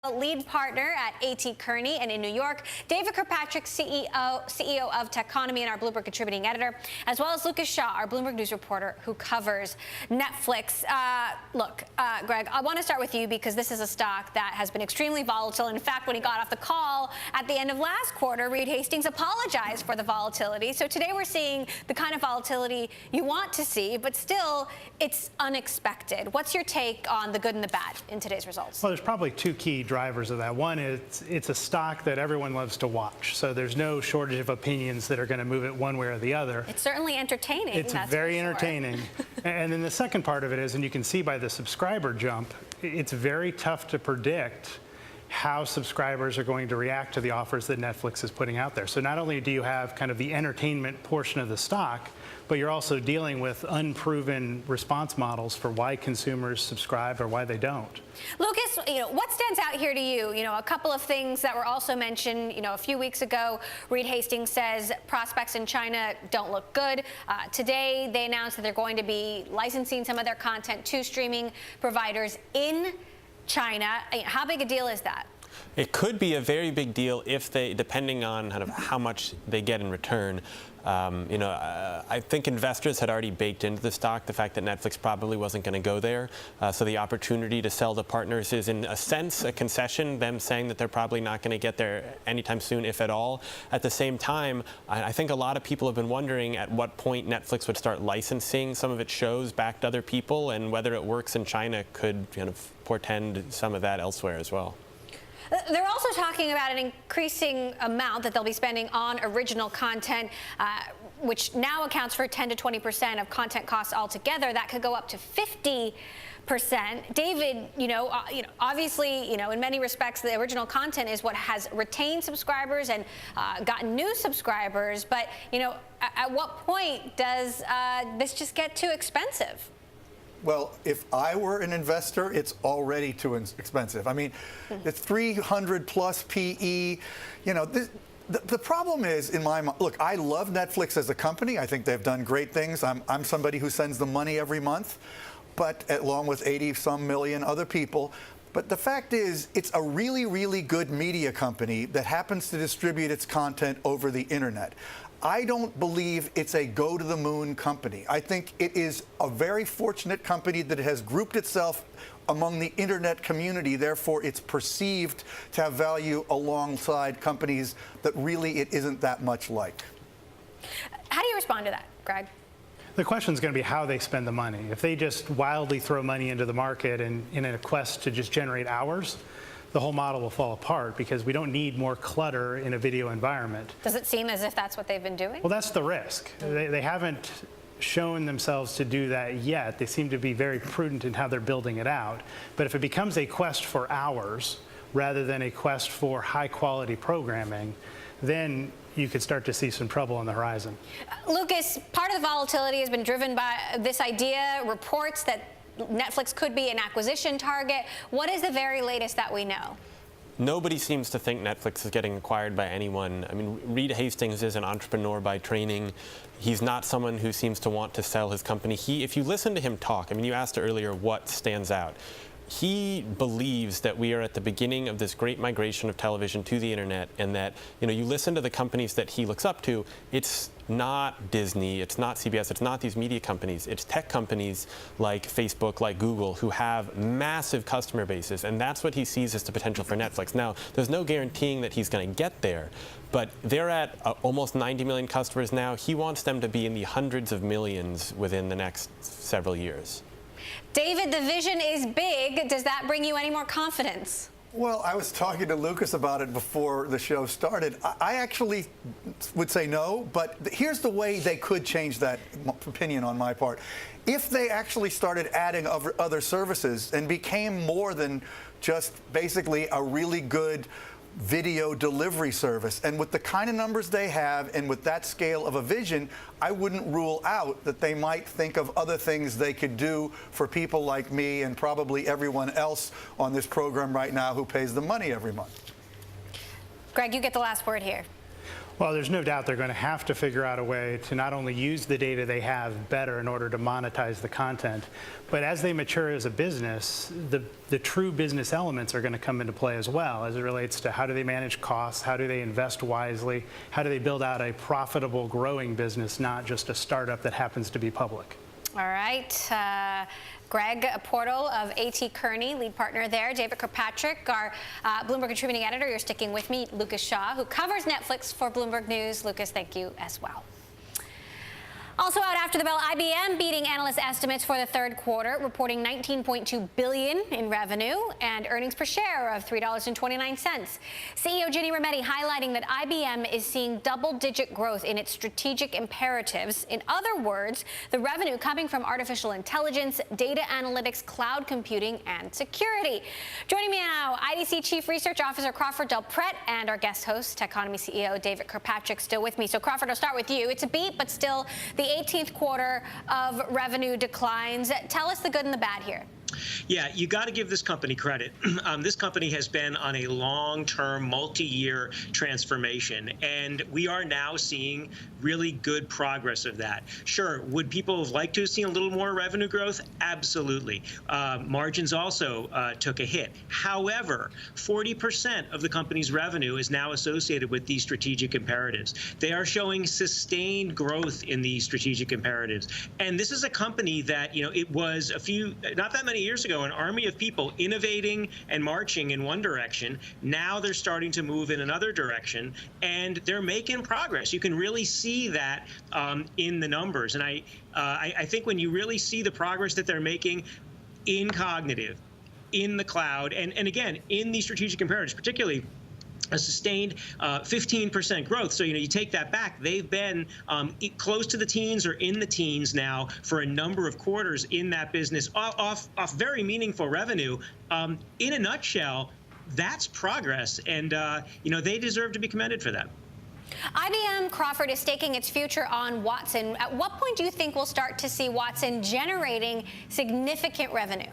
Lead partner at A.T. Kearney and in New York, David Kirkpatrick, CEO of Techonomy and our Bloomberg contributing editor, as well as Lucas Shaw, our Bloomberg News reporter who covers Netflix. Greg, I want to start with you because this is a stock that has been extremely volatile. In fact, when he got off the call at the end of last quarter, Reed Hastings apologized for the volatility. So today we're seeing the kind of volatility you want to see, but still it's unexpected. What's your take on the good and the bad in today's results? Well, there's probably two key drivers of that. One is it's a stock that everyone loves to watch, so there's no shortage of opinions that are going to move it one way or the other. It's certainly entertaining. It's very entertaining. And then the second part of it is, and you can see by the subscriber jump, it's very tough to predict how subscribers are going to react to the offers that Netflix is putting out there. So not only do you have kind of the entertainment portion of the stock, but you're also dealing with unproven response models for why consumers subscribe or why they don't. Lucas, what stands out here to you? A couple of things that were also mentioned, a few weeks ago, Reed Hastings says prospects in China don't look good. Today, they announced that they're going to be licensing some of their content to streaming providers in China. How big a deal is that? It could be a very big deal if they, depending on kind of how much they get in return. I think investors had already baked into the stock the fact that Netflix probably wasn't going to go there. So the opportunity to sell to partners is, in a sense, a concession, them saying that they're probably not going to get there anytime soon, if at all. At the same time, I think a lot of people have been wondering at what point Netflix would start licensing some of its shows back to other people, and whether it works in China could kind of portend some of that elsewhere as well. They're also talking about an increasing amount that they'll be spending on original content, which now accounts for 10 to 20% of content costs altogether. That could go up to 50%. David, obviously, in many respects, the original content is what has retained subscribers and gotten new subscribers. But, at what point does this just get too expensive? Well, if I were an investor, it's already too expensive. I mean, it's 300 plus PE. The problem is, in my mind, look, I love Netflix as a company. I think they've done great things. I'm somebody who sends them money every month, but along with 80-some million other people. But the fact is, it's a really, really good media company that happens to distribute its content over the internet. I don't believe it's a go-to-the-moon company. I think it is a very fortunate company that has grouped itself among the internet community. Therefore, it's perceived to have value alongside companies that really it isn't that much like. How do you respond to that, Greg? The question is going to be how they spend the money. If they just wildly throw money into the market and in a quest to just generate hours, the whole model will fall apart, because we don't need more clutter in a video environment. Does it seem as if that's what they've been doing? Well, that's the risk. They haven't shown themselves to do that yet. They seem to be very prudent in how they're building it out. But if it becomes a quest for hours rather than a quest for high-quality programming, then you could start to see some trouble on the horizon. Lucas, part of the volatility has been driven by this idea, reports that Netflix could be an acquisition target. What is the very latest that we know? Nobody seems to think Netflix is getting acquired by anyone. I mean, Reed Hastings is an entrepreneur by training. He's not someone who seems to want to sell his company. If you listen to him talk, I mean, you asked earlier what stands out. He believes that we are at the beginning of this great migration of television to the internet, and that, you listen to the companies that he looks up to, it's not Disney, it's not CBS, it's not these media companies, it's tech companies like Facebook, like Google, who have massive customer bases, and that's what he sees as the potential for Netflix. Now, there's no guaranteeing that he's going to get there, but they're at almost 90 million customers now. He wants them to be in the hundreds of millions within the next several years. David, the vision is big. Does that bring you any more confidence? Well, I was talking to Lucas about it before the show started. I actually would say no, but here's the way they could change that opinion on my part. If they actually started adding other services and became more than just basically a really good video delivery service, and with the kind of numbers they have and with that scale of a vision, I wouldn't rule out that they might think of other things they could do for people like me and probably everyone else on this program right now who pays the money every month. Greg, you get the last word here. Well, there's no doubt they're going to have to figure out a way to not only use the data they have better in order to monetize the content, but as they mature as a business, the true business elements are going to come into play as well as it relates to how do they manage costs, how do they invest wisely, how do they build out a profitable, growing business, not just a startup that happens to be public. All right. Greg Portal of A.T. Kearney, lead partner there. David Kirkpatrick, our Bloomberg contributing editor. You're sticking with me. Lucas Shaw, who covers Netflix for Bloomberg News. Lucas, thank you as well. Also out after the bell, IBM beating analyst estimates for the third quarter, reporting $19.2 billion in revenue and earnings per share of $3.29. CEO Ginny Rometty highlighting that IBM is seeing double-digit growth in its strategic imperatives. In other words, the revenue coming from artificial intelligence, data analytics, cloud computing, and security. Joining me now, IDC Chief Research Officer Crawford Del Prete and our guest host, Techonomy CEO David Kirkpatrick, still with me. So Crawford, I'll start with you. It's a beat, but still the 18th quarter of revenue declines. Tell us the good and the bad here. Yeah, you got to give this company credit. This company has been on a long-term, multi-year transformation, and we are now seeing really good progress of that. Sure, would people have liked to have seen a little more revenue growth? Absolutely. Margins also took a hit. However, 40% of the company's revenue is now associated with these strategic imperatives. They are showing sustained growth in these strategic imperatives. And this is a company that, it was not that many years ago, an army of people innovating and marching in one direction. Now they're starting to move in another direction, and they're making progress. You can really see that in the numbers. And I think when you really see the progress that they're making in cognitive, in the cloud, and again, in these strategic imperatives, particularly a sustained 15% growth. So, you take that back. They've been close to the teens or in the teens now for a number of quarters in that business off very meaningful revenue. In a nutshell, that's progress. And, they deserve to be commended for that. IBM, Crawford, is staking its future on Watson. At what point do you think we'll start to see Watson generating significant revenue?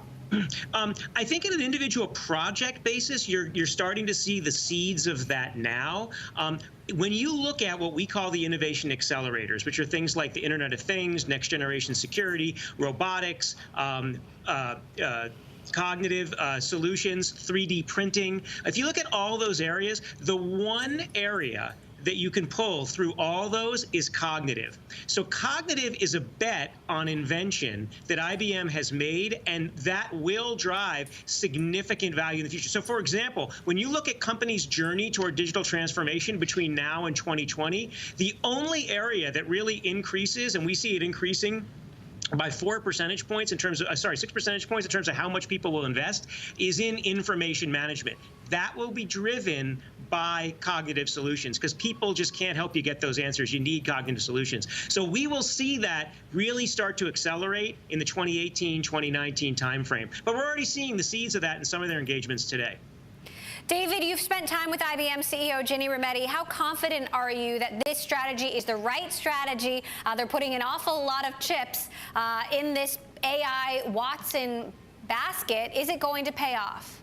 I think at an individual project basis, you're starting to see the seeds of that now. When you look at what we call the innovation accelerators, which are things like the Internet of Things, next generation security, robotics, cognitive solutions, 3D printing. If you look at all those areas, the one area that you can pull through all those is cognitive. So cognitive is a bet on invention that IBM has made, and that will drive significant value in the future. So for example, when you look at companies' journey toward digital transformation between now and 2020, the only area that really increases, and we see it increasing by 4 percentage points in terms of, 6 percentage points in terms of how much people will invest, is in information management. That will be driven by cognitive solutions because people just can't help you get those answers. You need cognitive solutions. So we will see that really start to accelerate in the 2018, 2019 timeframe. But we're already seeing the seeds of that in some of their engagements today. David, you've spent time with IBM CEO Ginny Rometty. How confident are you that this strategy is the right strategy? They're putting an awful lot of chips in this AI Watson basket. Is it going to pay off?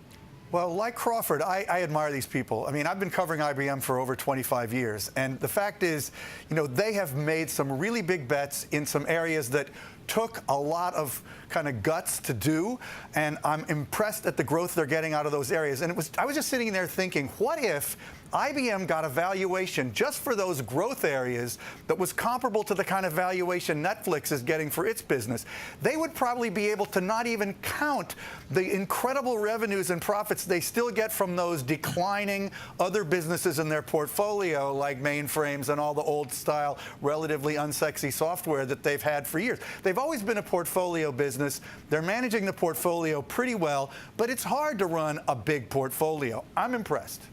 Well, like Crawford, I admire these people. I mean, I've been covering IBM for over 25 years, and the fact is, they have made some really big bets in some areas that took a lot of kind of guts to do, and I'm impressed at the growth they're getting out of those areas. And I was just sitting there thinking, what if IBM got a valuation just for those growth areas that was comparable to the kind of valuation Netflix is getting for its business? They would probably be able to not even count the incredible revenues and profits they still get from those declining other businesses in their portfolio, like mainframes and all the old style, relatively unsexy software that they've had for years. They've always been a portfolio business. They're managing the portfolio pretty well, but it's hard to run a big portfolio. I'm impressed.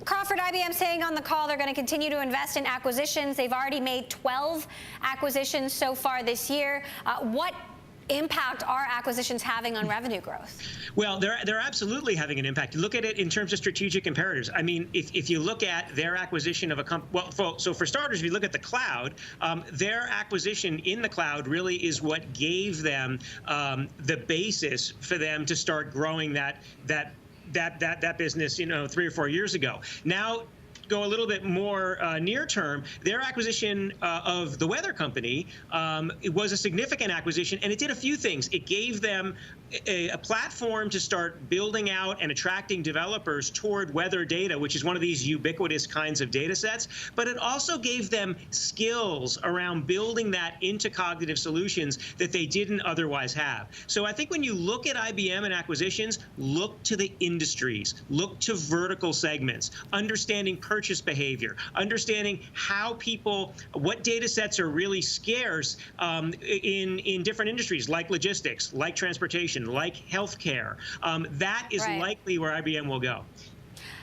Crawford, IBM saying on the call they're going to continue to invest in acquisitions. They've already made 12 acquisitions so far this year. What impact are acquisitions having on revenue growth? Well, they're absolutely having an impact. Look at it in terms of strategic imperatives. I mean, if you look at their acquisition of a company, well, so for starters, if you look at the cloud, their acquisition in the cloud really is what gave them the basis for them to start growing that business, 3 or 4 years ago. Now, go a little bit more near term, their acquisition of the weather company it was a significant acquisition, and it did a few things. It gave them a platform to start building out and attracting developers toward weather data, which is one of these ubiquitous kinds of data sets. But it also gave them skills around building that into cognitive solutions that they didn't otherwise have. So I think when you look at IBM and acquisitions, look to the industries, look to vertical segments, understanding purchase behavior, understanding how people, what data sets are really scarce in different industries, like logistics, like transportation, like healthcare. That is likely where IBM will go.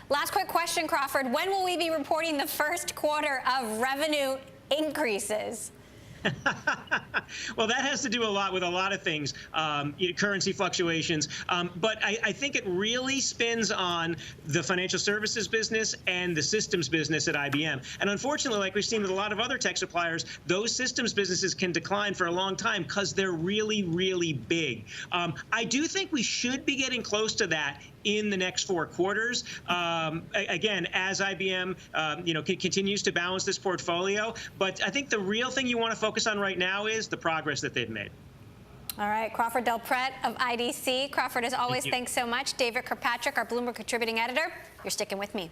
Last quick question, Crawford. When will we be reporting the first quarter of revenue increases? Well, that has to do a lot with a lot of things, currency fluctuations. But I think it really spins on the financial services business and the systems business at IBM. And unfortunately, like we've seen with a lot of other tech suppliers, those systems businesses can decline for a long time because they're really, really big. I do think we should be getting close to that in the next 4 quarters. Again, as IBM continues to balance this portfolio. But I think the real thing you want to focus on right now is the progress that they've made. All right, Crawford Del Pret of IDC. Crawford, as always, thanks so much. David Kirkpatrick, our Bloomberg contributing editor, you're sticking with me.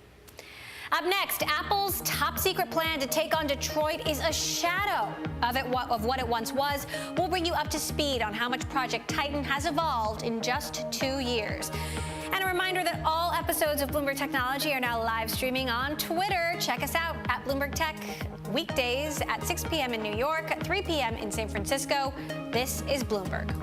Up next, Apple's top secret plan to take on Detroit is a shadow of what it once was. We'll bring you up to speed on how much Project Titan has evolved in just 2 years. And a reminder that all episodes of Bloomberg Technology are now live streaming on Twitter. Check us out at Bloomberg Tech, weekdays at 6 p.m. in New York, 3 p.m. in San Francisco. This is Bloomberg.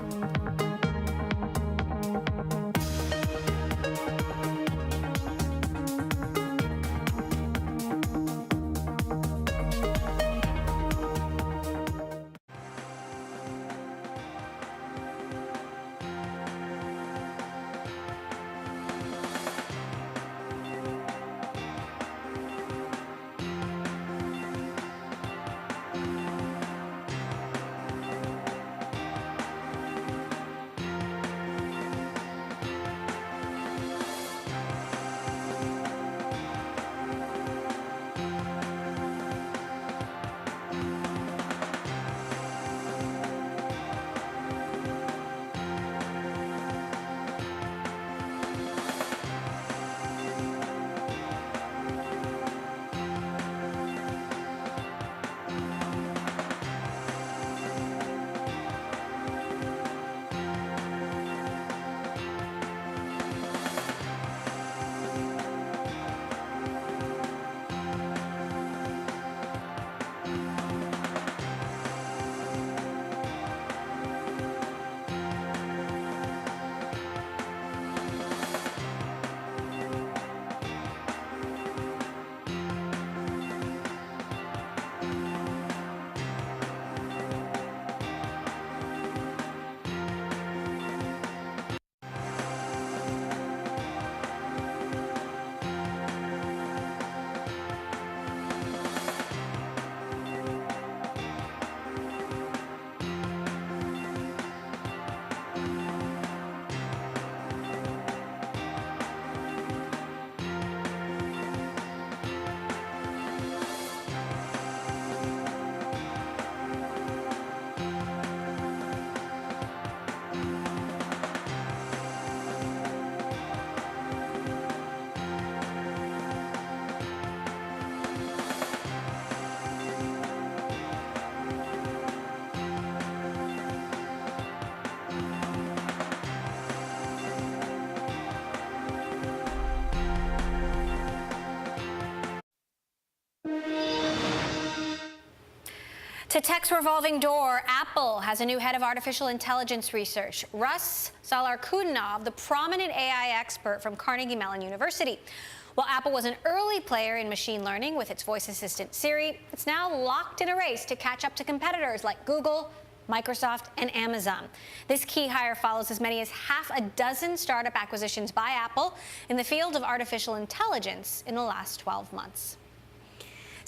To tech's revolving door, Apple has a new head of artificial intelligence research, Russ Salarkudinov, the prominent AI expert from Carnegie Mellon University. While Apple was an early player in machine learning with its voice assistant Siri, it's now locked in a race to catch up to competitors like Google, Microsoft, and Amazon. This key hire follows as many as half a dozen startup acquisitions by Apple in the field of artificial intelligence in the last 12 months.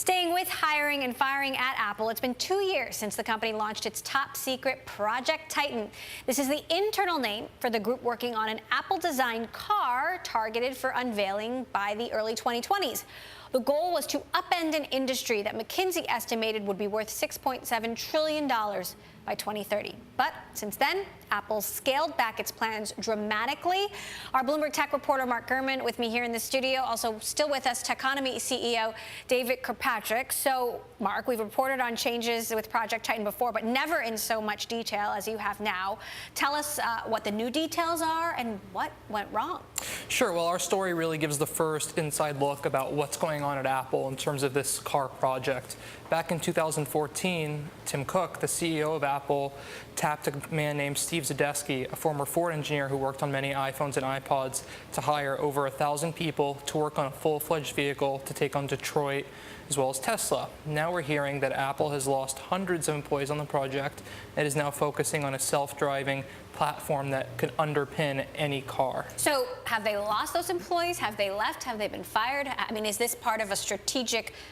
Staying with hiring and firing at Apple, it's been 2 years since the company launched its top secret Project Titan. This is the internal name for the group working on an Apple-designed car targeted for unveiling by the early 2020s. The goal was to upend an industry that McKinsey estimated would be worth $6.7 trillion by 2030. But since then, Apple's scaled back its plans dramatically. Our Bloomberg Tech reporter Mark Gurman with me here in the studio. Also still with us, Techonomy CEO David Kirkpatrick. So, Mark, we've reported on changes with Project Titan before, but never in so much detail as you have now. Tell us what the new details are and what went wrong. Sure. Well, our story really gives the first inside look about what's going on at Apple in terms of this car project. Back in 2014, Tim Cook, the CEO of Apple, tapped a man named Steve Zadesky, a former Ford engineer who worked on many iPhones and iPods, to hire over 1,000 people to work on a full-fledged vehicle to take on Detroit, as well as Tesla. Now we're hearing that Apple has lost hundreds of employees on the project and is now focusing on a self-driving platform that could underpin any car. So have they lost those employees? Have they left? Have they been fired? I mean, is this part of a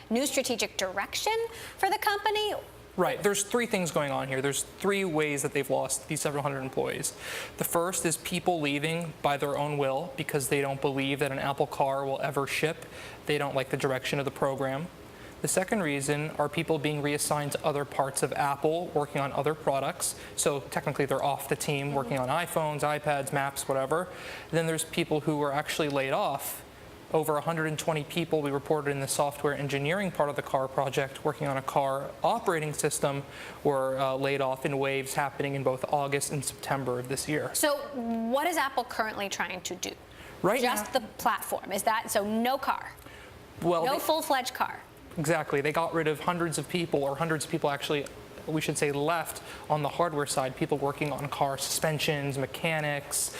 new strategic direction for the company? Right. There's three things going on here. There's three ways that they've lost these several hundred employees. The first is people leaving by their own will because they don't believe that an Apple car will ever ship. They don't like the direction of the program. The second reason are people being reassigned to other parts of Apple, working on other products. So technically they're off the team, working on iPhones, iPads, Maps, whatever. Then there's people who were actually laid off. Over 120 people we reported in the software engineering part of the car project working on a car operating system were laid off in waves happening in both August and September of this year. So what is Apple currently trying to do? Right Just now, the platform. Is that so? No car. well, No full-fledged car. Exactly. They got rid of hundreds of people, or hundreds of people actually, we should say, left on the hardware side, people working on car suspensions, mechanics,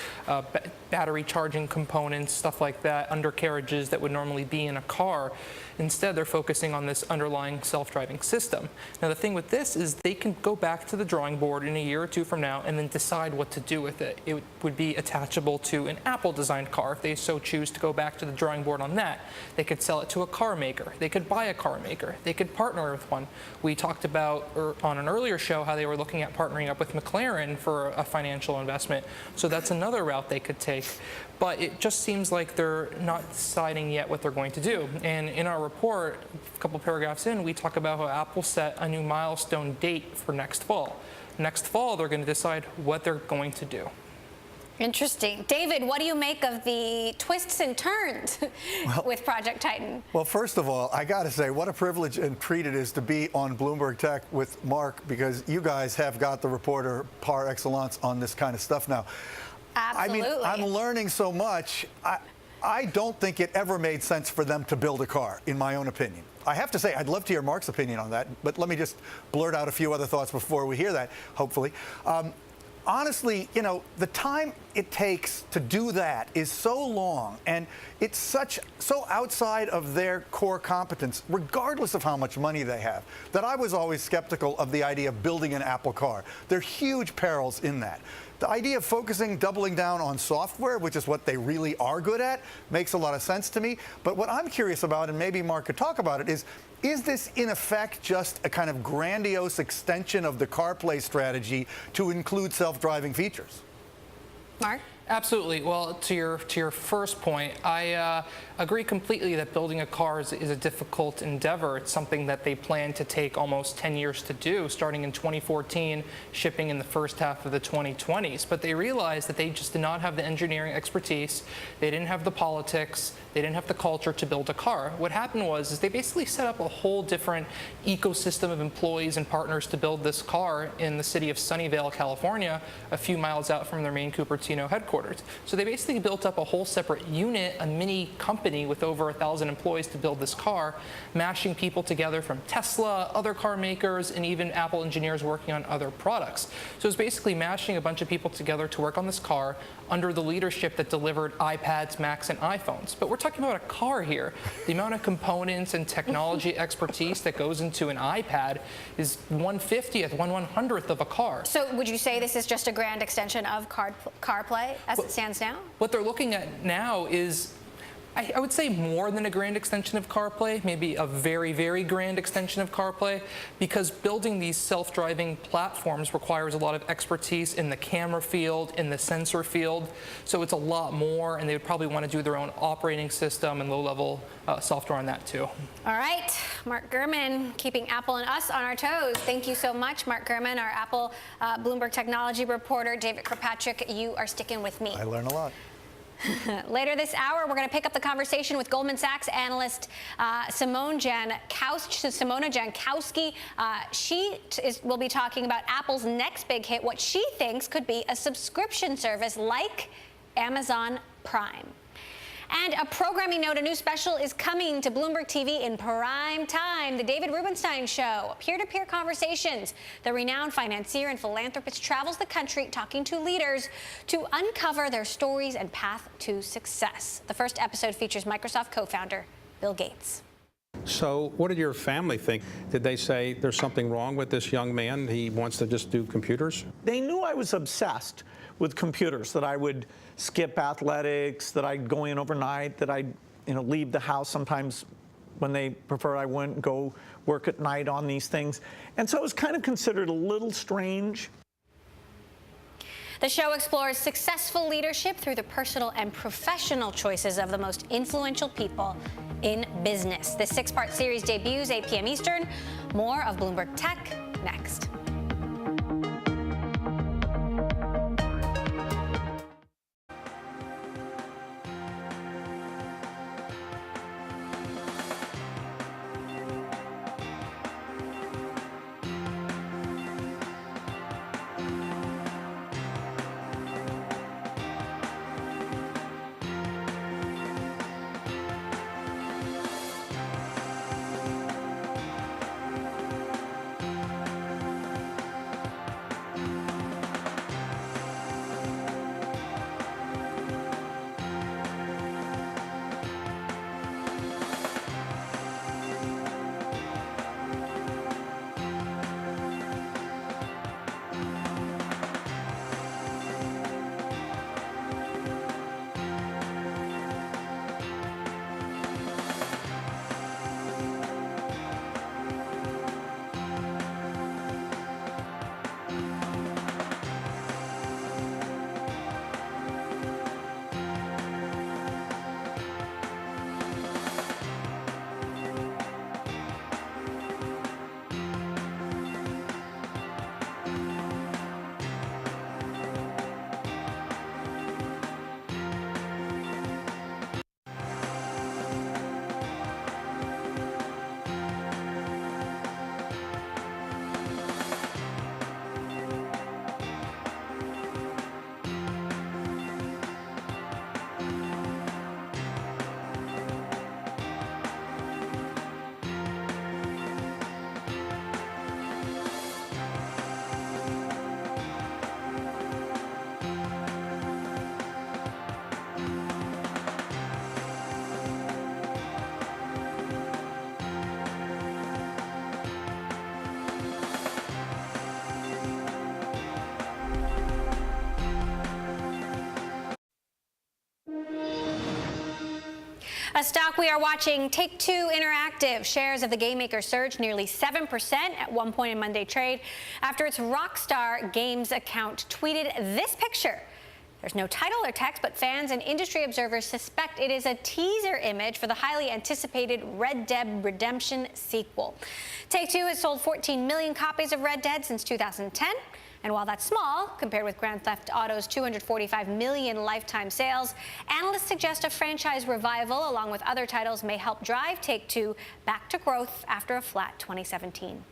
battery charging components, stuff like that, undercarriages that would normally be in a car. Instead, they're focusing on this underlying self-driving system. Now, the thing with this is they can go back to the drawing board in a year or two from now and then decide what to do with it. It would be attachable to an Apple-designed car if they so choose to go back to the drawing board on that. They could sell it to a car maker. They could buy a car maker. They could partner with one. We talked about on an earlier show how they were looking at partnering up with McLaren for a financial investment. So that's another route they could take. But it just seems like they're not deciding yet what they're going to do. And in our report, a couple paragraphs in, we talk about how Apple set a new milestone date for next fall. Next fall, they're going to decide what they're going to do. Interesting. David, what do you make of the twists and turns with Project Titan? Well, first of all, I got to say, what a privilege and treat it is to be on Bloomberg Tech with Mark, because you guys have got the reporter par excellence on this kind of stuff now. Absolutely. I mean, I'm learning so much. I don't think it ever made sense for them to build a car, in my own opinion. I have to say, I'd love to hear Mark's opinion on that, but let me just blurt out a few other thoughts before we hear that, hopefully. Honestly, you know, the time it takes to do that is so long, and it's so outside of their core competence, regardless of how much money they have, that I was always skeptical of the idea of building an Apple car. There are huge perils in that. The idea of doubling down on software, which is what they really are good at, makes a lot of sense to me. But what I'm curious about, and maybe Mark could talk about it, is this in effect just a kind of grandiose extension of the CarPlay strategy to include self-driving features? Mark? Absolutely. Well, to your first point, I agree completely that building a car is a difficult endeavor. It's something that they plan to take almost 10 years to do, starting in 2014, shipping in the first half of the 2020s. But they realized that they just did not have the engineering expertise. They didn't have the politics. They didn't have the culture to build a car. What happened was they basically set up a whole different ecosystem of employees and partners to build this car in the city of Sunnyvale, California, a few miles out from their main Cupertino headquarters. So they basically built up a whole separate unit, a mini company with over 1,000 employees to build this car, mashing people together from Tesla, other car makers, and even Apple engineers working on other products. So it's basically mashing a bunch of people together to work on this car under the leadership that delivered iPads, Macs, and iPhones. But we're talking about a car here. The amount of components and technology expertise that goes into an iPad is 1/50th, 1/100th of a car. So would you say this is just a grand extension of CarPlay as it stands now? What they're looking at now is I would say more than a grand extension of CarPlay, maybe a very, very grand extension of CarPlay, because building these self-driving platforms requires a lot of expertise in the camera field, in the sensor field. So it's a lot more, and they would probably want to do their own operating system and low-level software on that too. All right, Mark Gurman, keeping Apple and us on our toes. Thank you so much, Mark Gurman, our Apple Bloomberg technology reporter. David Kirkpatrick, you are sticking with me. I learn a lot. Later this hour, we're going to pick up the conversation with Goldman Sachs analyst Simona Jankowski. Will be talking about Apple's next big hit, what she thinks could be a subscription service like Amazon Prime. And a programming note, a new special is coming to Bloomberg TV in prime time, The David Rubenstein Show, peer-to-peer conversations. The renowned financier and philanthropist travels the country talking to leaders to uncover their stories and path to success. The first episode features Microsoft co-founder Bill Gates. So what did your family think? Did they say there's something wrong with this young man? He wants to just do computers? They knew I was obsessed with computers, that I would skip athletics, that I'd go in overnight, that I'd leave the house sometimes when they prefer I wouldn't go work at night on these things. And so it was kind of considered a little strange. The show explores successful leadership through the personal and professional choices of the most influential people in business. This 6-part series debuts 8 p.m. Eastern. More of Bloomberg Tech next. A stock we are watching, Take-Two Interactive. Shares of the game maker surged nearly 7% at one point in Monday trade after its Rockstar Games account tweeted this picture. There's no title or text, but fans and industry observers suspect it is a teaser image for the highly anticipated Red Dead Redemption sequel. Take-Two has sold 14 million copies of Red Dead since 2010. And while that's small, compared with Grand Theft Auto's 245 million lifetime sales, analysts suggest a franchise revival, along with other titles, may help drive Take-Two back to growth after a flat 2017.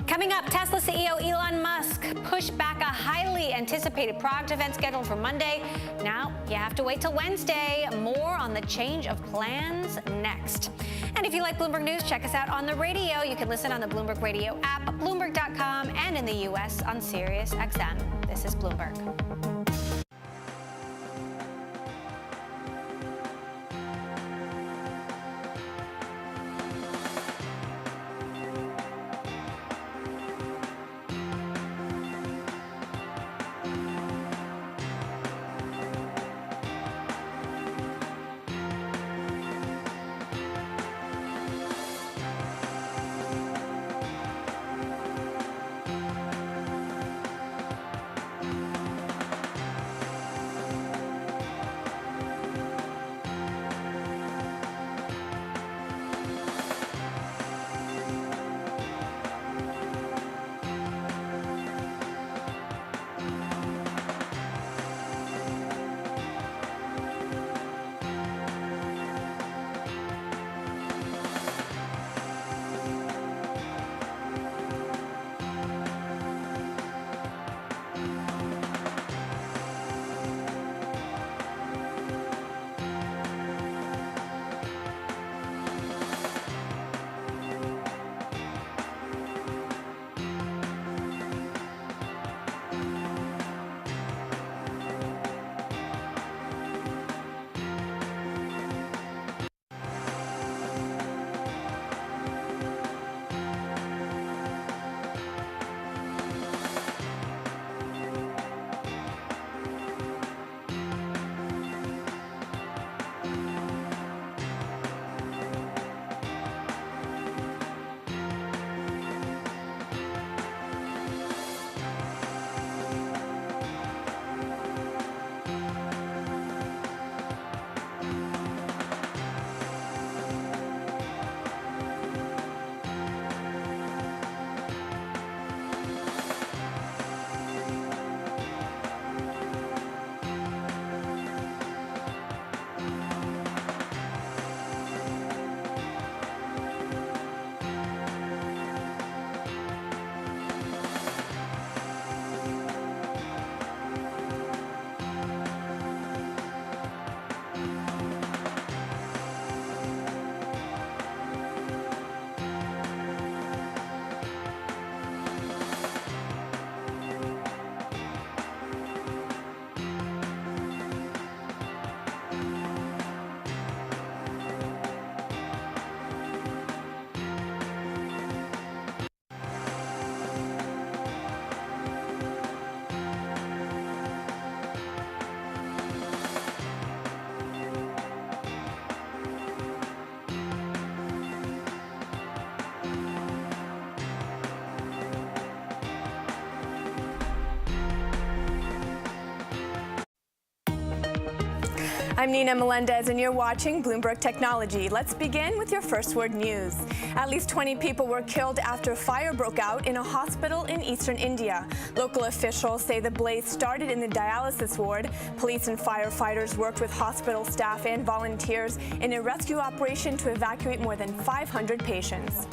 Coming up, Tesla CEO Elon Musk pushed back a highly anticipated product event scheduled for Monday. Now you have to wait till Wednesday. More on the change of plans next. And if you like Bloomberg News, check us out on the radio. You can listen on the Bloomberg Radio app, Bloomberg.com, and in the U.S. on Sirius XM. This is Bloomberg. I'm Nina Melendez, and you're watching Bloomberg Technology. Let's begin with your first word news. At least 20 people were killed after a fire broke out in a hospital in eastern India. Local officials say the blaze started in the dialysis ward. Police and firefighters worked with hospital staff and volunteers in a rescue operation to evacuate more than 500 patients.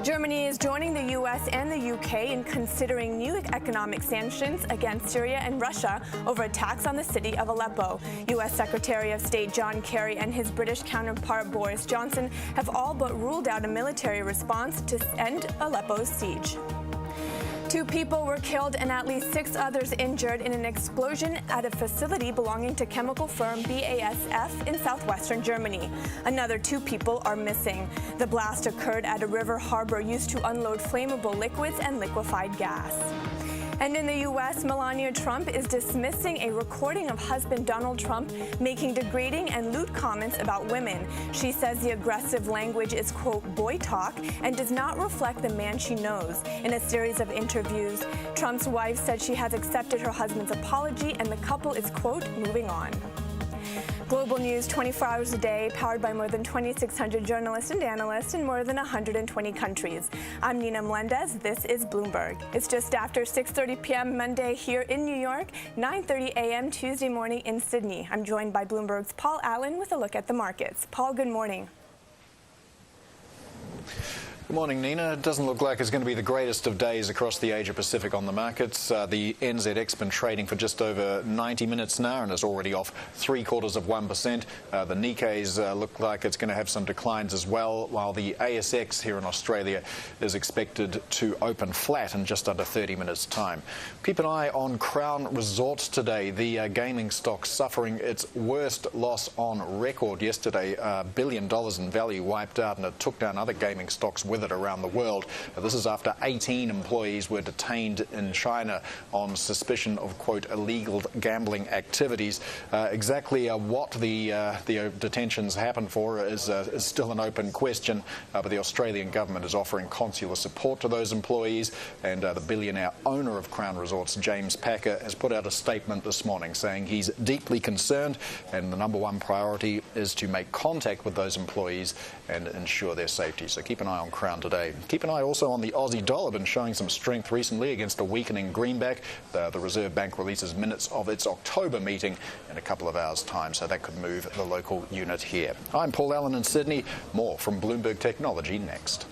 Germany is joining the U.S. and the U.K. in considering new economic sanctions against Syria and Russia over attacks on the city of Aleppo. U.S. Secretary of State John Kerry and his British counterpart Boris Johnson have all but ruled out a military response to end Aleppo's siege. 2 people were killed and at least 6 others injured in an explosion at a facility belonging to chemical firm BASF in southwestern Germany. Another 2 people are missing. The blast occurred at a river harbor used to unload flammable liquids and liquefied gas. And in the U.S., Melania Trump is dismissing a recording of husband Donald Trump making degrading and lewd comments about women. She says the aggressive language is, quote, boy talk and does not reflect the man she knows. In a series of interviews, Trump's wife said she has accepted her husband's apology and the couple is, quote, moving on. Global news 24 hours a day, powered by more than 2,600 journalists and analysts in more than 120 countries. I'm Nina Melendez. This is Bloomberg. It's just after 6:30 p.m. Monday here in New York, 9:30 a.m. Tuesday morning in Sydney. I'm joined by Bloomberg's Paul Allen with a look at the markets. Paul, good morning. Good morning, Nina. It doesn't look like it's going to be the greatest of days across the Asia-Pacific on the markets. The NZX been trading for just over 90 minutes now and is already off 0.75%. The Nikkei's look like it's going to have some declines as well, while the ASX here in Australia is expected to open flat in just under 30 minutes' time. Keep an eye on Crown Resorts today. The gaming stock suffering its worst loss on record yesterday. $1 billion in value wiped out, and it took down other gaming stocks with it around the world. This is after 18 employees were detained in China on suspicion of, quote, illegal gambling activities. Exactly what the detentions happened for is still an open question, but the Australian government is offering consular support to those employees, and the billionaire owner of Crown Resorts, James Packer, has put out a statement this morning saying he's deeply concerned and the #1 priority is to make contact with those employees and ensure their safety. So keep an eye on Crown today. Keep an eye also on the Aussie dollar, been showing some strength recently against a weakening greenback. The Reserve Bank releases minutes of its October meeting in a couple of hours' time, so that could move the local unit here. I'm Paul Allen in Sydney. More from Bloomberg Technology next.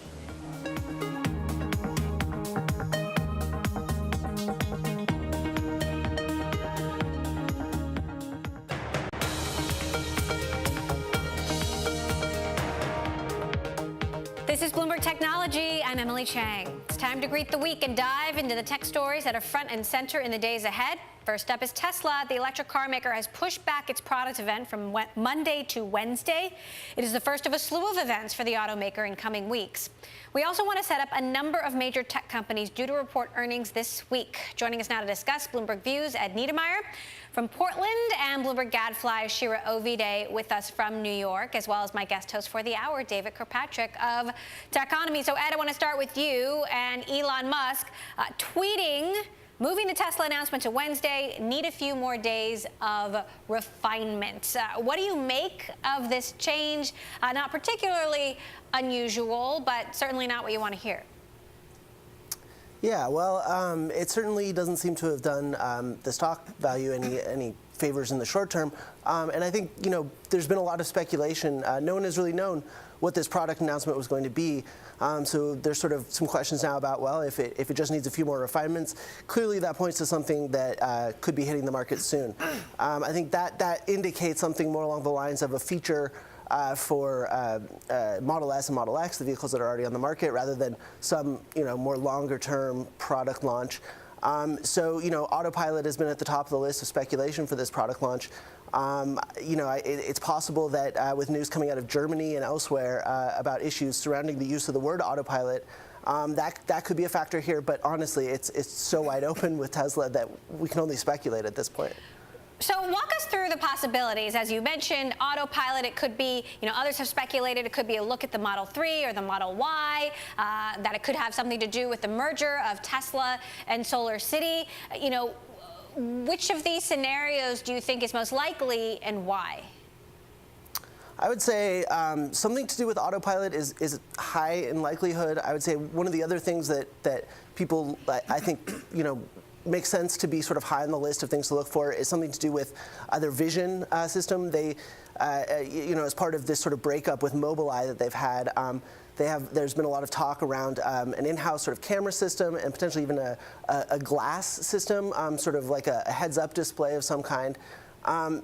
This is Bloomberg Technology. I'm Emily Chang. It's time to greet the week and dive into the tech stories that are front and center in the days ahead. First up is Tesla. The electric car maker has pushed back its product event from Monday to Wednesday. It is the first of a slew of events for the automaker in coming weeks. We also want to set up a number of major tech companies due to report earnings this week. Joining us now to discuss Bloomberg Views, Ed Niedermeyer from Portland, and Bloomberg Gadfly Shira Ovide with us from New York, as well as my guest host for the hour, David Kirkpatrick of Techonomy. So, Ed, I want to start with you and Elon Musk tweeting, moving the Tesla announcement to Wednesday, need a few more days of refinement. What do you make of this change? Not particularly unusual, but certainly not what you want to hear. Yeah, well, it certainly doesn't seem to have done the stock value any favors in the short term. And I think, there's been a lot of speculation. No one has really known what this product announcement was going to be. So there's sort of some questions now about, well, if it just needs a few more refinements. Clearly that points to something that could be hitting the market soon. I think that indicates something more along the lines of a feature for Model S and Model X, the vehicles that are already on the market, rather than some more longer-term product launch. So Autopilot has been at the top of the list of speculation for this product launch. It's possible that with news coming out of Germany and elsewhere about issues surrounding the use of the word autopilot, that could be a factor here. But honestly, it's so wide open with Tesla that we can only speculate at this point. So walk us through the possibilities. As you mentioned, autopilot, it could be, others have speculated it could be a look at the Model 3 or the Model Y, that it could have something to do with the merger of Tesla and Solar City. Which of these scenarios do you think is most likely and why? I would say something to do with autopilot is high in likelihood. I would say one of the other things that people, I think, makes sense to be sort of high on the list of things to look for is something to do with their vision system. They, as part of this sort of breakup with Mobileye that they've had, there's been a lot of talk around an in-house sort of camera system and potentially even a glass system, sort of like a heads-up display of some kind.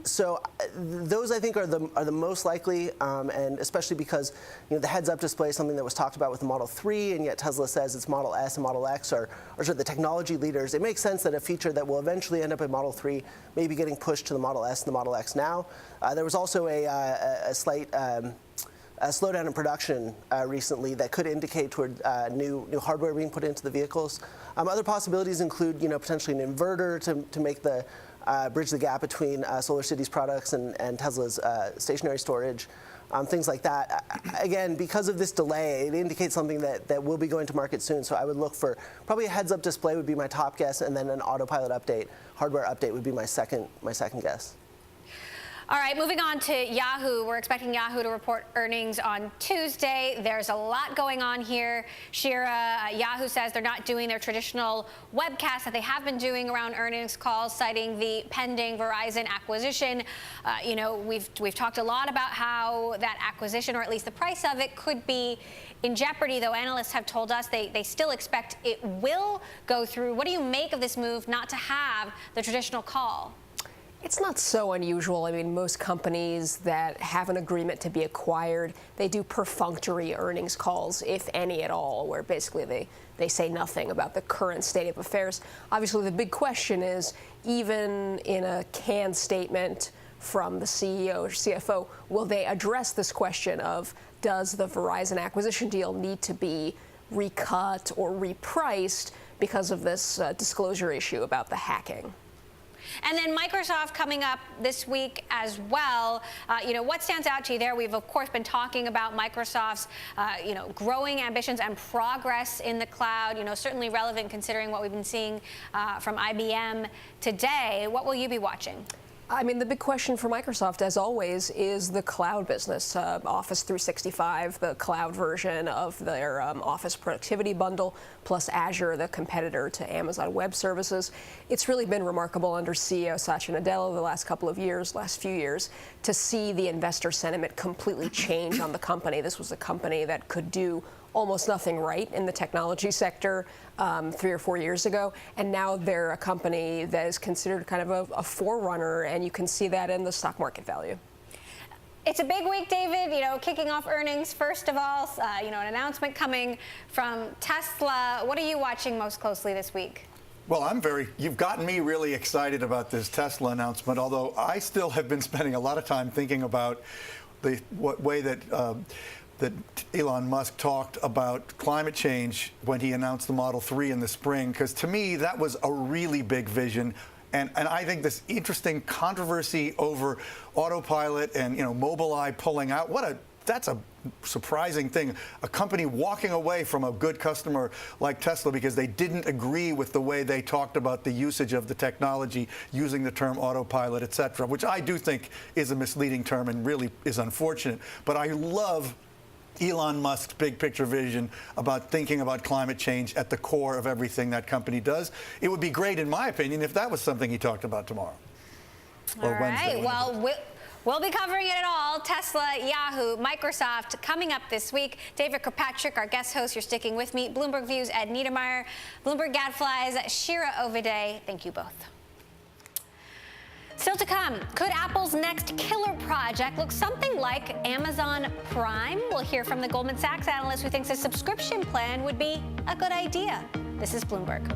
So those, I think, are the most likely, and especially because the heads-up display is something that was talked about with the Model 3, and yet Tesla says its Model S and Model X are sort of the technology leaders. It makes sense that a feature that will eventually end up in Model 3 may be getting pushed to the Model S and the Model X now. There was also a slight slowdown in production recently that could indicate toward new hardware being put into the vehicles. Other possibilities include, potentially an inverter to make the bridge the gap between SolarCity's products and Tesla's stationary storage, things like that. Again, because of this delay, it indicates something that will be going to market soon. So I would look for probably a heads-up display would be my top guess, and then an autopilot update, hardware update would be my second guess. All right, moving on to Yahoo. We're expecting Yahoo to report earnings on Tuesday. There's a lot going on here. Shira, Yahoo says they're not doing their traditional webcast that they have been doing around earnings calls, citing the pending Verizon acquisition. We've talked a lot about how that acquisition, or at least the price of it, could be in jeopardy, though analysts have told us they still expect it will go through. What do you make of this move not to have the traditional call? It's not so unusual. I mean, most companies that have an agreement to be acquired, they do perfunctory earnings calls, if any at all, where basically they say nothing about the current state of affairs. Obviously, the big question is, even in a canned statement from the CEO or CFO, will they address this question of, does the Verizon acquisition deal need to be recut or repriced because of this disclosure issue about the hacking? And then Microsoft coming up this week as well. What stands out to you there? We've, of course, been talking about Microsoft's, growing ambitions and progress in the cloud, certainly relevant considering what we've been seeing from IBM today. What will you be watching? I mean, the big question for Microsoft, as always, is the cloud business. Office 365, the cloud version of their Office productivity bundle, plus Azure, the competitor to Amazon Web Services. It's really been remarkable under CEO Satya Nadella the last few years, to see the investor sentiment completely change on the company. This was a company that could do almost nothing right in the technology sector 3 or 4 years ago, and now they're a company that is considered kind of a forerunner, and you can see that in the stock market value. It's a big week, David, kicking off earnings, first of all, an announcement coming from Tesla. What are you watching most closely this week? Well, you've gotten me really excited about this Tesla announcement, although I still have been spending a lot of time thinking about what way that Elon Musk talked about climate change when he announced the Model 3 in the spring, because to me that was a really big vision. And I think this interesting controversy over autopilot and Mobileye pulling out, that's a surprising thing. A company walking away from a good customer like Tesla because they didn't agree with the way they talked about the usage of the technology, using the term autopilot, et cetera, which I do think is a misleading term and really is unfortunate. But I love Elon Musk's big picture vision about thinking about climate change at the core of everything that company does. It would be great, in my opinion, if that was something he talked about tomorrow. Or Wednesday. All right. Well, we'll be covering it all. Tesla, Yahoo, Microsoft coming up this week. David Kirkpatrick, our guest host, you're sticking with me. Bloomberg Views, Ed Niedermeyer. Bloomberg Gadflies, Shira Ovide. Thank you both. Still to come, could Apple's next killer project look something like Amazon Prime? We'll hear from the Goldman Sachs analyst who thinks a subscription plan would be a good idea. This is Bloomberg.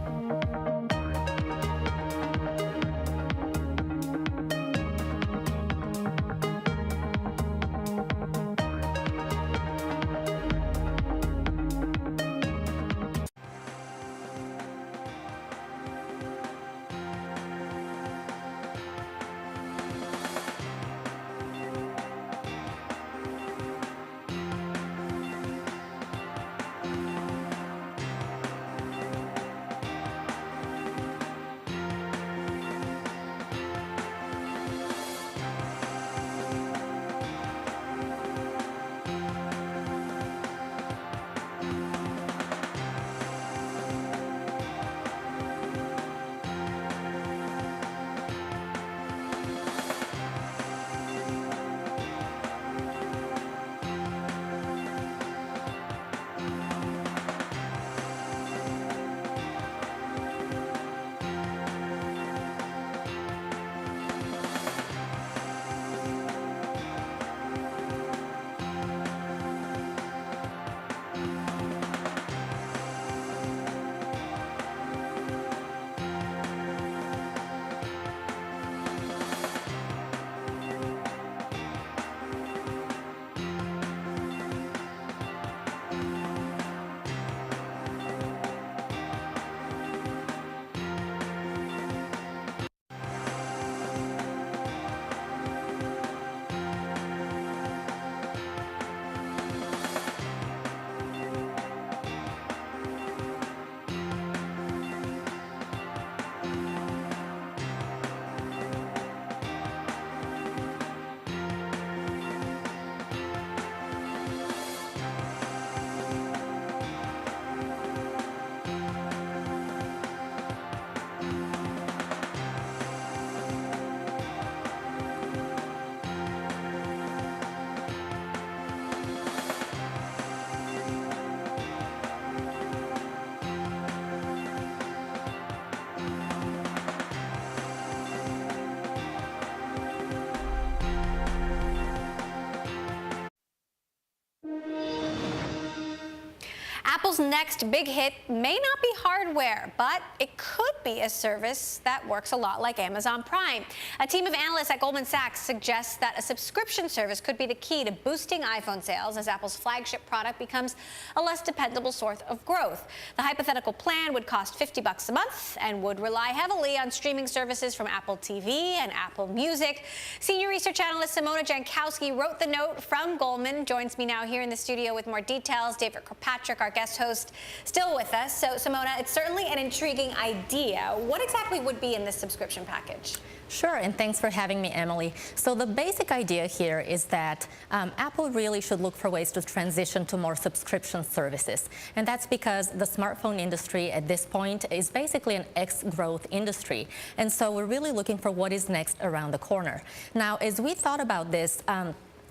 Apple's next big hit may not be hardware, but it could be a service that works a lot like Amazon Prime. A team of analysts at Goldman Sachs suggests that a subscription service could be the key to boosting iPhone sales as Apple's flagship product becomes a less dependable source of growth. The hypothetical plan would cost $50 a month and would rely heavily on streaming services from Apple TV and Apple Music. Senior research analyst Simona Jankowski wrote the note from Goldman, joins me now here in the studio with more details. David Kirkpatrick, our guest host, still with us. So, Simona, it's certainly an intriguing idea. What exactly would be in this subscription package? Sure, and thanks for having me, Emily. So the basic idea here is that Apple really should look for ways to transition to more subscription services. And that's because the smartphone industry at this point is basically an ex-growth industry. And so we're really looking for what is next around the corner. Now, as we thought about this,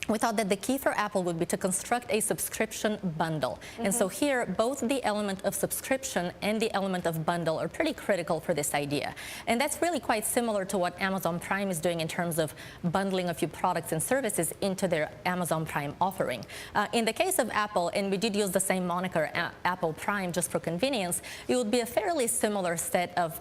we thought that the key for Apple would be to construct a subscription bundle. And so here, both the element of subscription and the element of bundle are pretty critical for this idea. And that's really quite similar to what Amazon Prime is doing in terms of bundling a few products and services into their Amazon Prime offering. In the case of Apple, and we did use the same moniker, Apple Prime, just for convenience, it would be a fairly similar set of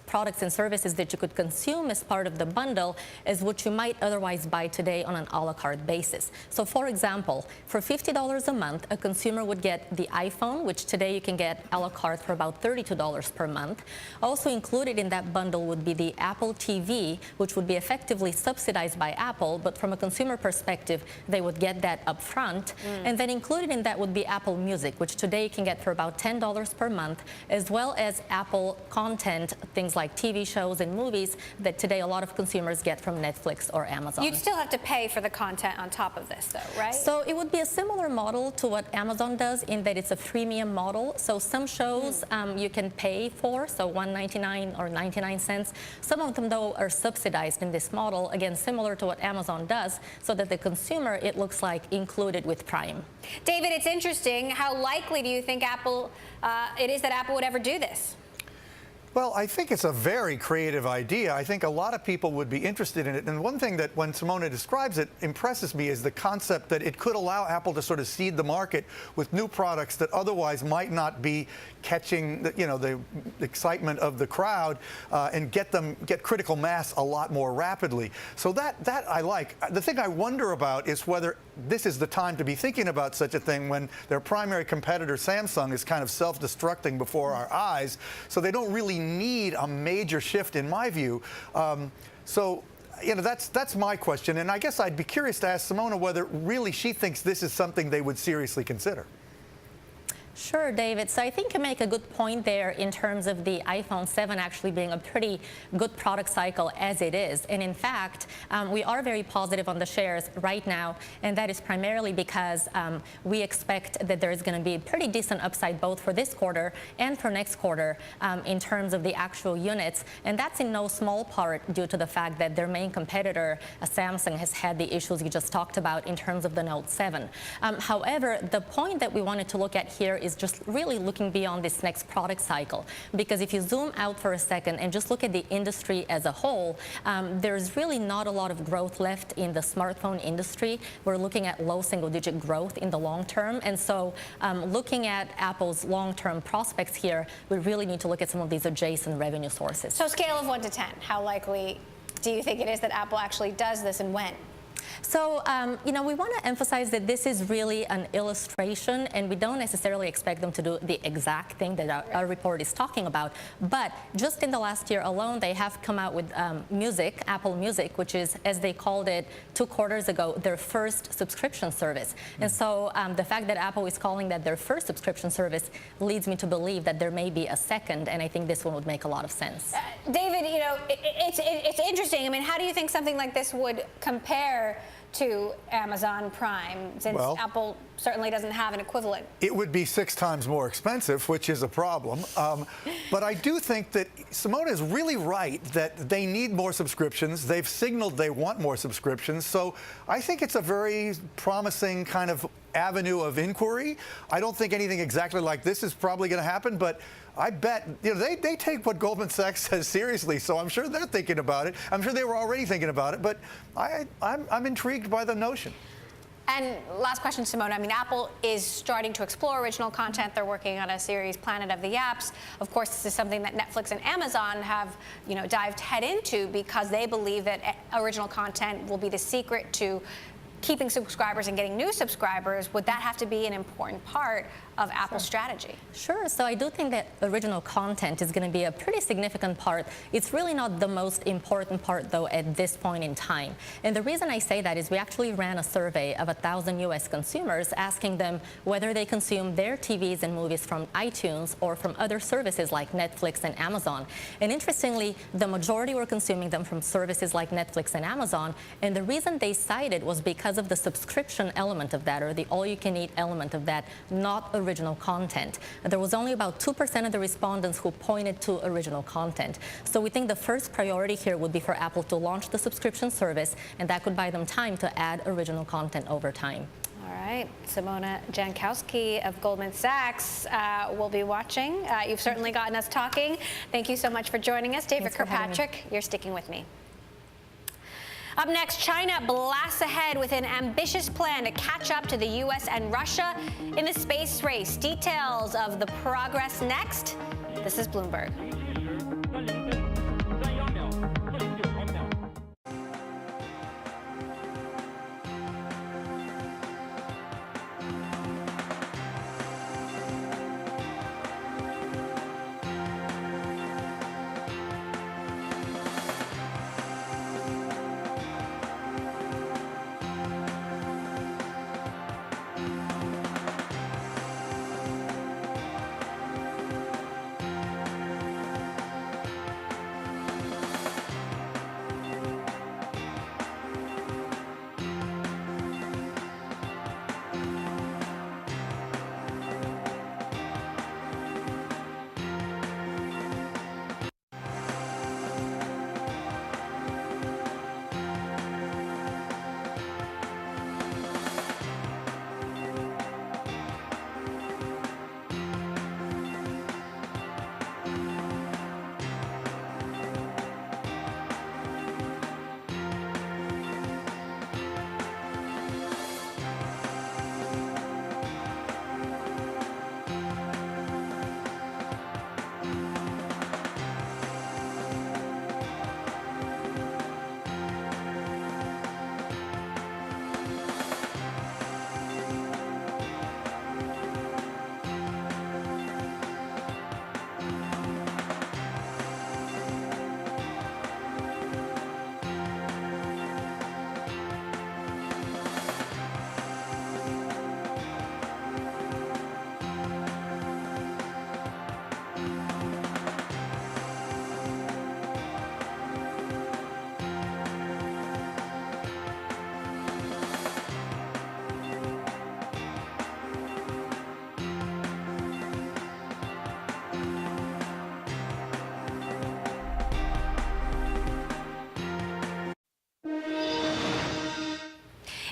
products and services that you could consume as part of the bundle as what you might otherwise buy today on an a la carte basis. So for example, for $50 a month, a consumer would get the iPhone, which today you can get a la carte for about $32 per month. Also included in that bundle would be the Apple TV, which would be effectively subsidized by Apple, but from a consumer perspective, they would get that up front. And then included in that would be Apple Music, which today you can get for about $10 per month, as well as Apple content, things like TV shows and movies that today a lot of consumers get from Netflix or Amazon. You'd still have to pay for the content on top of this, though, right? So it would be a similar model to what Amazon does in that it's a freemium model. So some shows you can pay for, so $1.99 or 99 cents. Some of them, though, are subsidized in this model, again, similar to what Amazon does, so that the consumer, it looks like, included with Prime. David, it's interesting. How likely do you think it is that Apple would ever do this? Well, I think it's a very creative idea. I think a lot of people would be interested in it. And one thing that when Simona describes it impresses me is the concept that it could allow Apple to sort of seed the market with new products that otherwise might not be catching the excitement of the crowd and get critical mass a lot more rapidly. So that I like. The thing I wonder about is whether this is the time to be thinking about such a thing when their primary competitor, Samsung, is kind of self-destructing before our eyes. So they don't really need a major shift, in my view. So that's my question. And I guess I'd be curious to ask Simona whether really she thinks this is something they would seriously consider. Sure, David. So I think you make a good point there in terms of the iPhone 7 actually being a pretty good product cycle as it is. And in fact, we are very positive on the shares right now, and that is primarily because we expect that there is going to be a pretty decent upside both for this quarter and for next quarter in terms of the actual units. And that's in no small part due to the fact that their main competitor, Samsung, has had the issues you just talked about in terms of the Note 7. However, the point that we wanted to look at here is just really looking beyond this next product cycle. Because if you zoom out for a second and just look at the industry as a whole, there's really not a lot of growth left in the smartphone industry. We're looking at low single-digit growth in the long term. And so looking at Apple's long-term prospects here, we really need to look at some of these adjacent revenue sources. So scale of 1 to 10, how likely do you think it is that Apple actually does this, and when? So, we want to emphasize that this is really an illustration, and we don't necessarily expect them to do the exact thing that our report is talking about. But just in the last year alone, they have come out with Music, Apple Music, which is, as they called it 2 quarters ago, their first subscription service. And so the fact that Apple is calling that their first subscription service leads me to believe that there may be a second, and I think this one would make a lot of sense. David, it's interesting. I mean, how do you think something like this would compare to Amazon Prime, since Apple certainly doesn't have an equivalent? It would be 6 times more expensive, which is a problem. But I do think that Simona is really right that they need more subscriptions. They've signaled they want more subscriptions. So I think it's a very promising kind of avenue of inquiry. I don't think anything exactly like this is probably going to happen, but I bet they take what Goldman Sachs says seriously, so I'm sure they're thinking about it. I'm sure they were already thinking about it, but I'm intrigued by the notion. And last question, Simona. I mean, Apple is starting to explore original content. They're working on a series, Planet of the Apps. Of course, this is something that Netflix and Amazon have, dived head into because they believe that original content will be the secret to keeping subscribers and getting new subscribers. Would that have to be an important part of Apple's strategy? Sure. So I do think that original content is going to be a pretty significant part. It's really not the most important part, though, at this point in time. And the reason I say that is we actually ran a survey of 1,000 U.S. consumers asking them whether they consume their TVs and movies from iTunes or from other services like Netflix and Amazon. And interestingly, the majority were consuming them from services like Netflix and Amazon. And the reason they cited was because of the subscription element of that, or the all-you-can-eat element of that, not original content. There was only about 2% of the respondents who pointed to original content. So we think the first priority here would be for Apple to launch the subscription service, and that could buy them time to add original content over time. All right, Simona Jankowski of Goldman Sachs will be watching. You've certainly gotten us talking. Thank you so much for joining us. David Kirkpatrick, you're sticking with me. Up next, China blasts ahead with an ambitious plan to catch up to the U.S. and Russia in the space race. Details of the progress next. This is Bloomberg.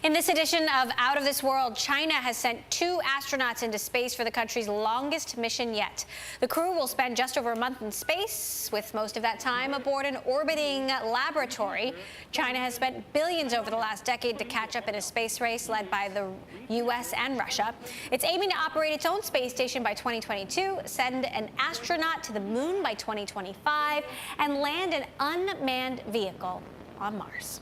In this edition of Out of This World, China has sent 2 astronauts into space for the country's longest mission yet. The crew will spend just over a month in space, with most of that time aboard an orbiting laboratory. China has spent billions over the last decade to catch up in a space race led by the U.S. and Russia. It's aiming to operate its own space station by 2022, send an astronaut to the moon by 2025, and land an unmanned vehicle on Mars.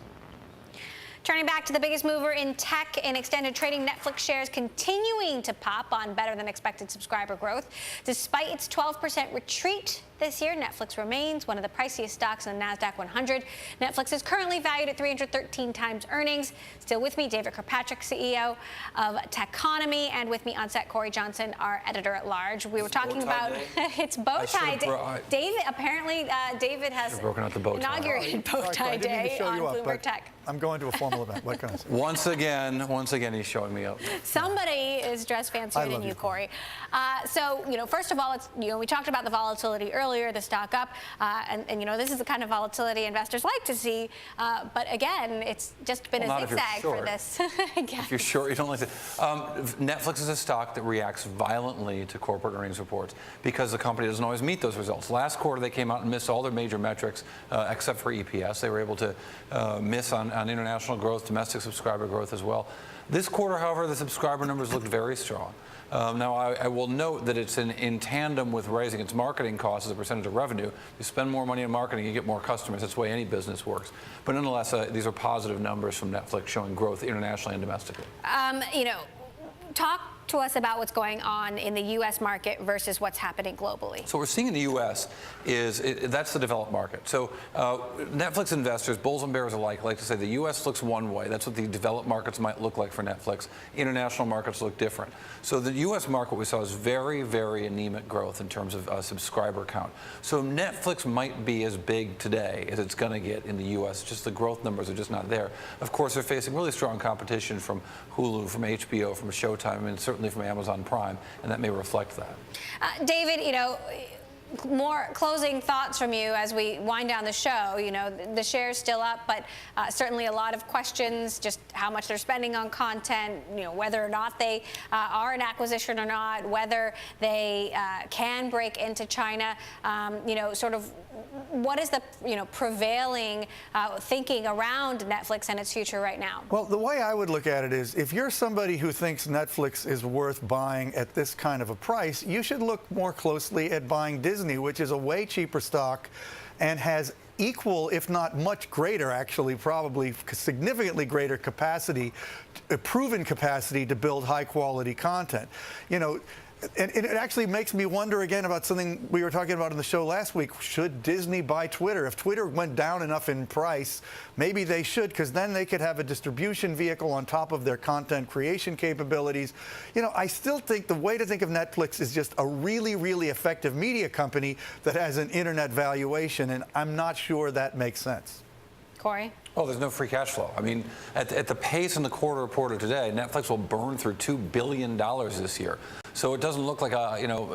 Turning back to the biggest mover in tech and extended trading, Netflix shares continuing to pop on better than expected subscriber growth. Despite its 12% retreat this year, Netflix remains one of the priciest stocks on the NASDAQ 100. Netflix is currently valued at 313 times earnings. Still with me, David Kirkpatrick, CEO of Techonomy, and with me on set, Corey Johnson, our editor-at-large. We were talking about it's bow tie day. David, apparently, David has inaugurated bow tie day on Bloomberg Tech. I'm going to a formal event. What can I say? Once again, he's showing me up. Somebody is dressed fancier than you, Corey. So, first of all, we talked about the volatility earlier, the stock up, and this is the kind of volatility investors like to see. But again, it's just been a zigzag for this. If you're short, you don't like it. Netflix is a stock that reacts violently to corporate earnings reports because the company doesn't always meet those results. Last quarter, they came out and missed all their major metrics except for EPS. They were able to miss on international growth, domestic subscriber growth as well. This quarter, however, the subscriber numbers look very strong. Now, I will note that it's in tandem with raising its marketing costs as a percentage of revenue. You spend more money in marketing, you get more customers. That's the way any business works. But nonetheless, these are positive numbers from Netflix showing growth internationally and domestically. Talk to us about what's going on in the U.S. market versus what's happening globally. So what we're seeing in the U.S. that's the developed market. So Netflix investors, bulls and bears alike, like to say the U.S. looks one way. That's what the developed markets might look like for Netflix. International markets look different. So the U.S. market we saw is very, very anemic growth in terms of subscriber count. So Netflix might be as big today as it's going to get in the U.S. Just the growth numbers are just not there. Of course, they're facing really strong competition from Hulu, from HBO, from Showtime, and certainly from Amazon Prime, and that may reflect that. David, more closing thoughts from you as we wind down the show. The share's still up, but certainly a lot of questions, just how much they're spending on content, whether or not they are an acquisition or not, whether they can break into China, sort of what is the prevailing thinking around Netflix and its future right now? Well, the way I would look at it is, if you're somebody who thinks Netflix is worth buying at this kind of a price, you should look more closely at buying Disney, which is a way cheaper stock and has equal, if not much greater, actually, probably significantly greater capacity, proven capacity to build high-quality content. And it actually makes me wonder again about something we were talking about in the show last week. Should Disney buy Twitter? If Twitter went down enough in price, maybe they should, because then they could have a distribution vehicle on top of their content creation capabilities. I still think the way to think of Netflix is just a really, really effective media company that has an internet valuation, and I'm not sure that makes sense. Corey? Oh, there's no free cash flow. I mean, at the pace in the quarter reported today, Netflix will burn through $2 billion this year. So it doesn't look like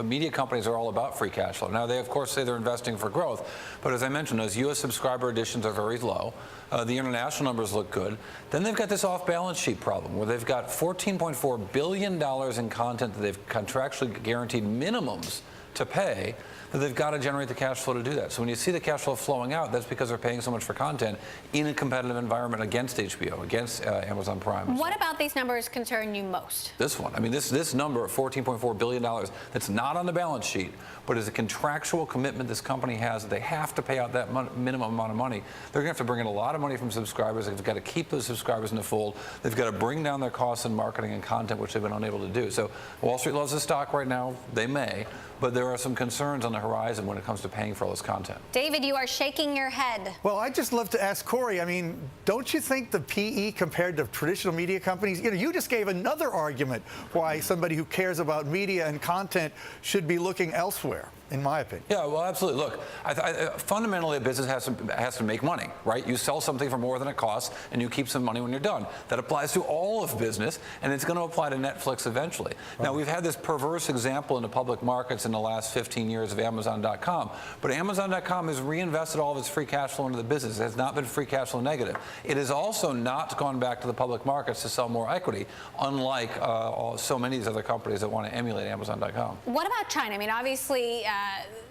media companies are all about free cash flow. Now, they, of course, say they're investing for growth. But as I mentioned, those U.S. subscriber additions are very low. The international numbers look good. Then they've got this off-balance sheet problem where they've got $14.4 billion in content that they've contractually guaranteed minimums to pay, that they've got to generate the cash flow to do that. So when you see the cash flow flowing out, that's because they're paying so much for content in a competitive environment against HBO, against Amazon Prime. What about these numbers concern you most? This one. I mean, this number of $14.4 billion that's not on the balance sheet, but is a contractual commitment this company has that they have to pay out that minimum amount of money. They're going to have to bring in a lot of money from subscribers. They've got to keep those subscribers in the fold. They've got to bring down their costs in marketing and content, which they've been unable to do. So Wall Street loves the stock right now. They may. But there are some concerns on the horizon when it comes to paying for all this content. David, you are shaking your head. Well, I'd just love to ask Corey, I mean, don't you think the PE compared to traditional media companies, you just gave another argument why somebody who cares about media and content should be looking elsewhere, in my opinion. Yeah, well, absolutely. Look, fundamentally, a business has to make money, right? You sell something for more than it costs, and you keep some money when you're done. That applies to all of business, and it's going to apply to Netflix eventually. Right. Now, we've had this perverse example in the public markets in the last 15 years of Amazon.com, but Amazon.com has reinvested all of its free cash flow into the business. It has not been free cash flow negative. It has also not gone back to the public markets to sell more equity, unlike so many of these other companies that want to emulate Amazon.com. What about China? I mean, obviously,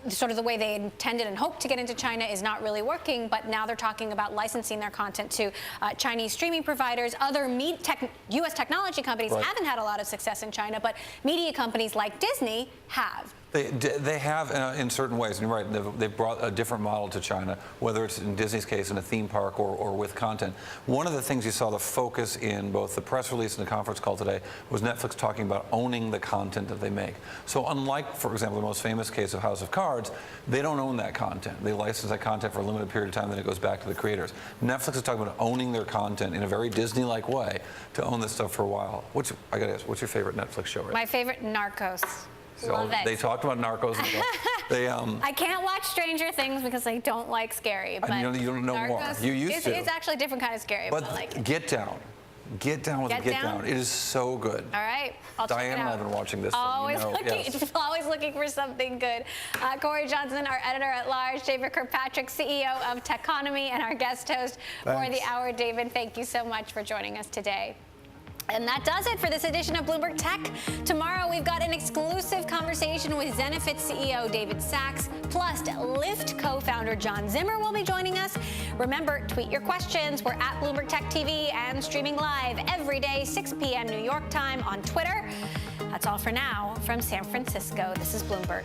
sort of the way they intended and hoped to get into China is not really working, but now they're talking about licensing their content to Chinese streaming providers. Other U.S. technology companies haven't had a lot of success in China, but media companies like Disney have. They have in certain ways, and you're right, they've brought a different model to China, whether it's in Disney's case in a theme park or with content. One of the things you saw the focus in both the press release and the conference call today was Netflix talking about owning the content that they make. So unlike, for example, the most famous case of House of Cards, they don't own that content. They license that content for a limited period of time, then it goes back to the creators. Netflix is talking about owning their content in a very Disney-like way to own this stuff for a while. I got to ask, what's your favorite Netflix show right now? My favorite, Narcos. So they talked about Narcos. I can't watch Stranger Things because I don't like scary. But you don't know Narcos, more. You used to. It's actually a different kind of scary, but I like it. Get Down. Get Down with Get Down. It is so good. All right. I'll check it out. Diane and I have been watching this. Always looking for something good. Corey Johnson, our editor-at-large, David Kirkpatrick, CEO of Techonomy, and our guest host for the hour. David, thank you so much for joining us today. And that does it for this edition of Bloomberg Tech. Tomorrow, we've got an exclusive conversation with Zenefit CEO David Sachs, plus Lyft co-founder John Zimmer will be joining us. Remember, tweet your questions. We're at Bloomberg Tech TV and streaming live every day, 6 p.m. New York time on Twitter. That's all for now from San Francisco. This is Bloomberg.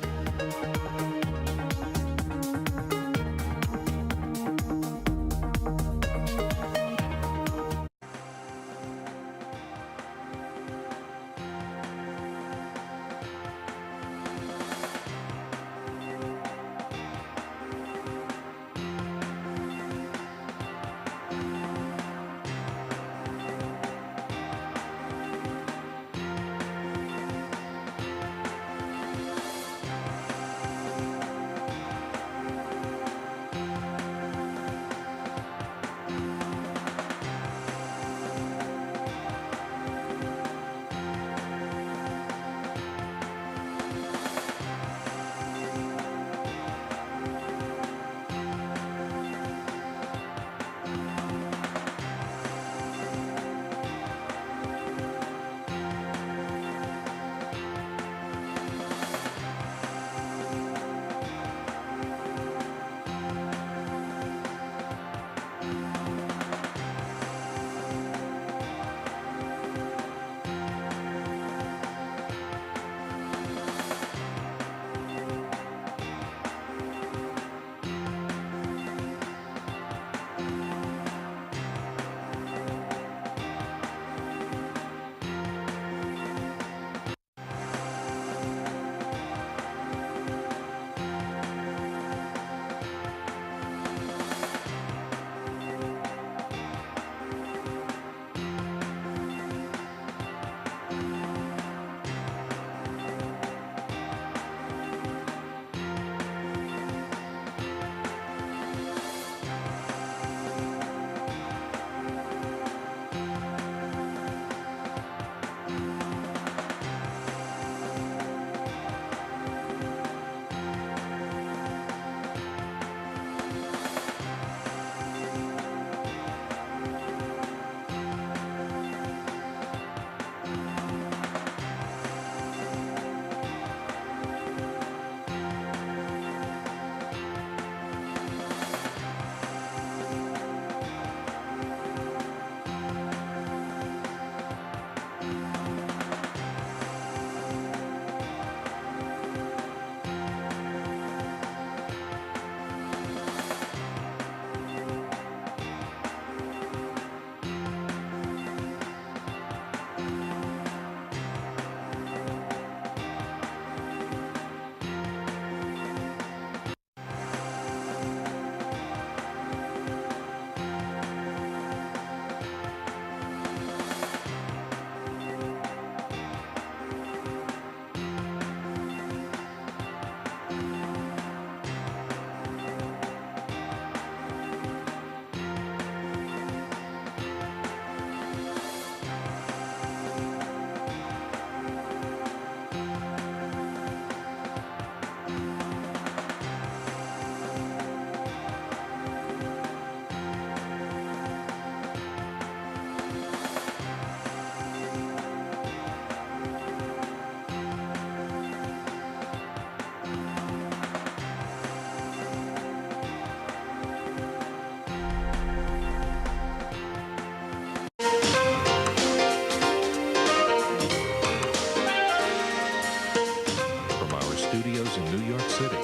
studios in New York City,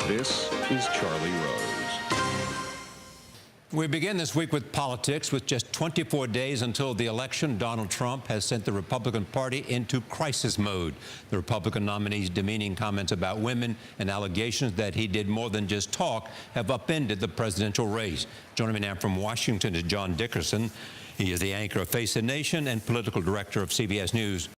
this is Charlie Rose. We begin this week with politics. With just 24 days until the election, Donald Trump has sent the Republican Party into crisis mode. The Republican nominee's demeaning comments about women and allegations that he did more than just talk have upended the presidential race. Joining me now from Washington is John Dickerson. He is the anchor of Face the Nation and political director of CBS News.